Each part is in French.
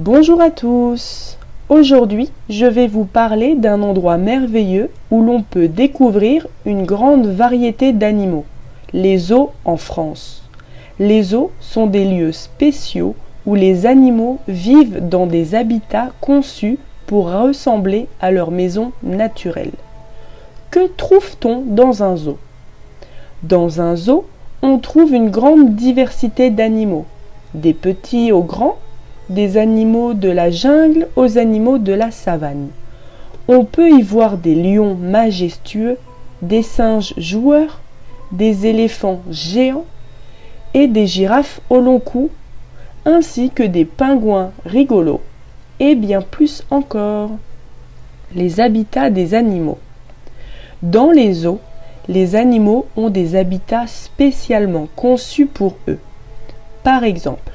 Bonjour à tous. Aujourd'hui, je vais vous parler d'un endroit merveilleux où l'on peut découvrir une grande variété d'animaux, les zoos en France. Les zoos sont des lieux spéciaux où les animaux vivent dans des habitats conçus pour ressembler à leur maison naturelle. Que trouve-t-on dans un zoo? Dans un zoo, on trouve une grande diversité d'animaux, des petits aux grands, des animaux de la jungle aux animaux de la savane. On peut y voir des lions majestueux, des singes joueurs, des éléphants géants et des girafes au long cou, ainsi que des pingouins rigolos et bien plus encore. Les habitats des animaux. Dans les zoos, les animaux ont des habitats spécialement conçus pour eux. Par exemple,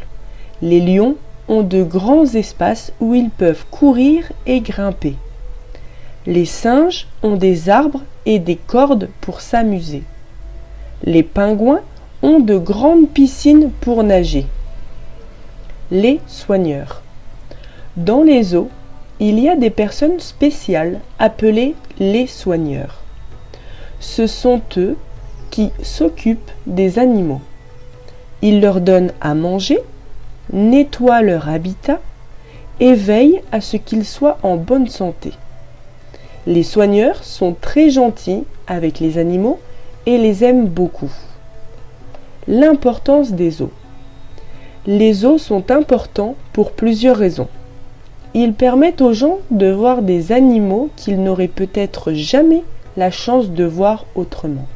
les lions ont de grands espaces où ils peuvent courir et grimper. Les singes ont des arbres et des cordes pour s'amuser. Les pingouins ont de grandes piscines pour nager. Les soigneurs. Dans les zoos, il y a des personnes spéciales appelées les soigneurs. Ce sont eux qui s'occupent des animaux. Ils leur donnent à manger, nettoient leur habitat et veillent à ce qu'ils soient en bonne santé. Les soigneurs sont très gentils avec les animaux et les aiment beaucoup. L'importance des zoos. Les zoos sont importants pour plusieurs raisons. Ils permettent aux gens de voir des animaux qu'ils n'auraient peut-être jamais la chance de voir autrement.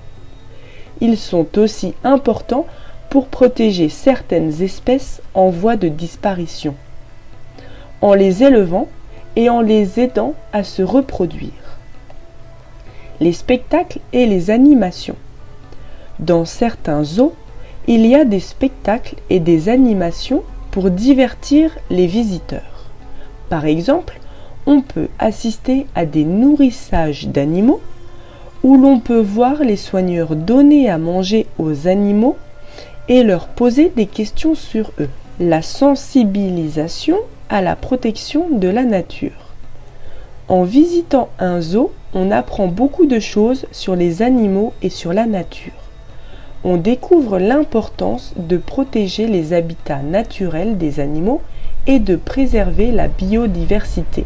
Ils sont aussi importants pour protéger certaines espèces en voie de disparition, en les élevant et en les aidant à se reproduire. Les spectacles et les animations. Dans certains zoos, il y a des spectacles et des animations pour divertir les visiteurs. Par exemple, on peut assister à des nourrissages d'animaux où l'on peut voir les soigneurs donner à manger aux animaux et leur poser des questions sur eux. La sensibilisation à la protection de la nature. En visitant un zoo, on apprend beaucoup de choses sur les animaux et sur la nature. On découvre l'importance de protéger les habitats naturels des animaux et de préserver la biodiversité.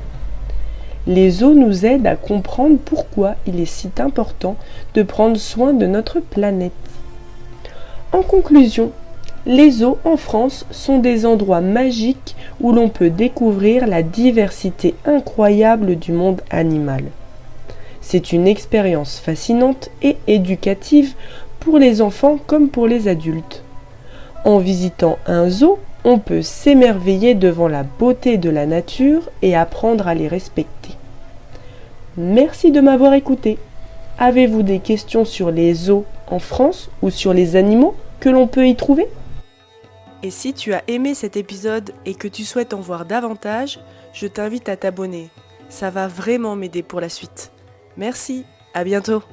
Les zoos nous aident à comprendre pourquoi il est si important de prendre soin de notre planète. En conclusion, les zoos en France sont des endroits magiques où l'on peut découvrir la diversité incroyable du monde animal. C'est une expérience fascinante et éducative pour les enfants comme pour les adultes. En visitant un zoo, on peut s'émerveiller devant la beauté de la nature et apprendre à les respecter. Merci de m'avoir écouté. Avez-vous des questions sur les zoos en France ou sur les animaux que l'on peut y trouver? Et si tu as aimé cet épisode et que tu souhaites en voir davantage, je t'invite à t'abonner. Ça va vraiment m'aider pour la suite. Merci, à bientôt.